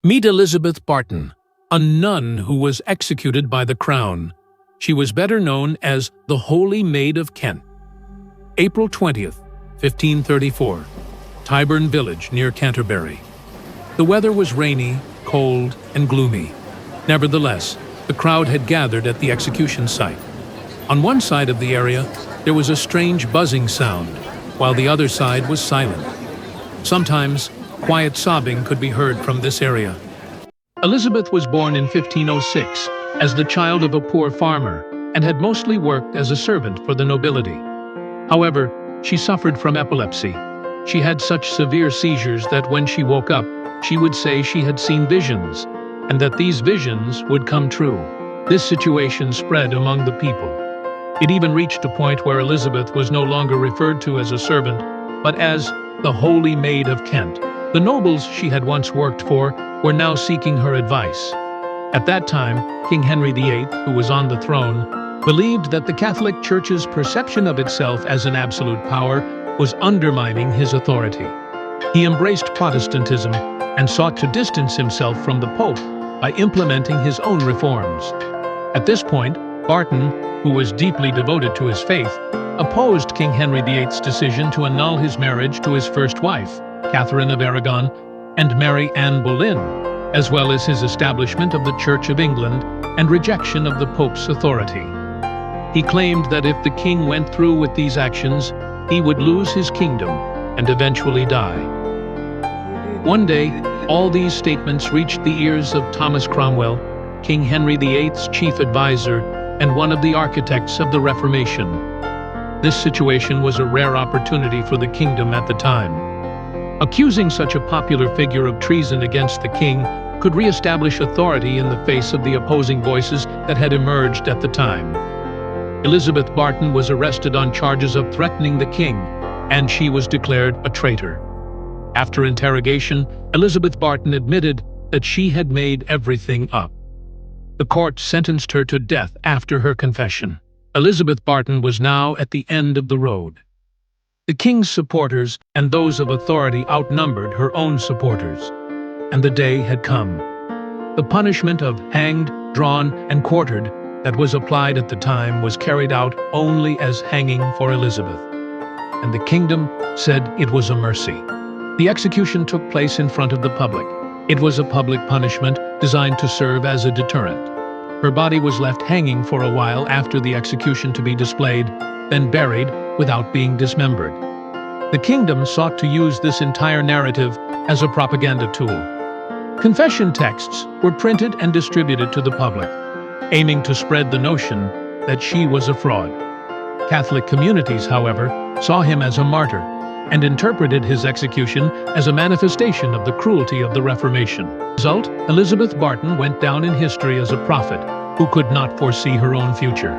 Meet Elizabeth Barton, a nun who was executed by the crown. She was better known as the Holy Maid of Kent. April 20th, 1534, Tyburn Village near Canterbury. The weather was rainy, cold, and gloomy. Nevertheless, the crowd had gathered at the execution site. On one side of the area, there was a strange buzzing sound, while the other side was silent. Sometimes, quiet sobbing could be heard from this area. Elizabeth was born in 1506 as the child of a poor farmer and had mostly worked as a servant for the nobility. However, she suffered from epilepsy. She had such severe seizures that when she woke up, she would say she had seen visions, and that these visions would come true. This situation spread among the people. It even reached a point where Elizabeth was no longer referred to as a servant, but as the Holy Maid of Kent. The nobles she had once worked for were now seeking her advice. At that time, King Henry VIII, who was on the throne, believed that the Catholic Church's perception of itself as an absolute power was undermining his authority. He embraced Protestantism and sought to distance himself from the Pope by implementing his own reforms. At this point, Barton, who was deeply devoted to his faith, opposed King Henry VIII's decision to annul his marriage to his first wife, Catherine of Aragon, and Mary Anne Boleyn, as well as his establishment of the Church of England and rejection of the Pope's authority. He claimed that if the king went through with these actions, he would lose his kingdom and eventually die. One day, all these statements reached the ears of Thomas Cromwell, King Henry VIII's chief advisor and one of the architects of the Reformation. This situation was a rare opportunity for the kingdom at the time. Accusing such a popular figure of treason against the king could re-establish authority in the face of the opposing voices that had emerged at the time. Elizabeth Barton was arrested on charges of threatening the king, and she was declared a traitor. After interrogation, Elizabeth Barton admitted that she had made everything up. The court sentenced her to death after her confession. Elizabeth Barton was now at the end of the road. The king's supporters and those of authority outnumbered her own supporters, and the day had come. The punishment of hanged, drawn, and quartered that was applied at the time was carried out only as hanging for Elizabeth, and the kingdom said it was a mercy. The execution took place in front of the public. It was a public punishment designed to serve as a deterrent. Her body was left hanging for a while after the execution to be displayed, then buried without being dismembered. The kingdom sought to use this entire narrative as a propaganda tool. Confession texts were printed and distributed to the public, aiming to spread the notion that she was a fraud. Catholic communities, however, saw him as a martyr and interpreted his execution as a manifestation of the cruelty of the Reformation. As a result, Elizabeth Barton went down in history as a prophet who could not foresee her own future.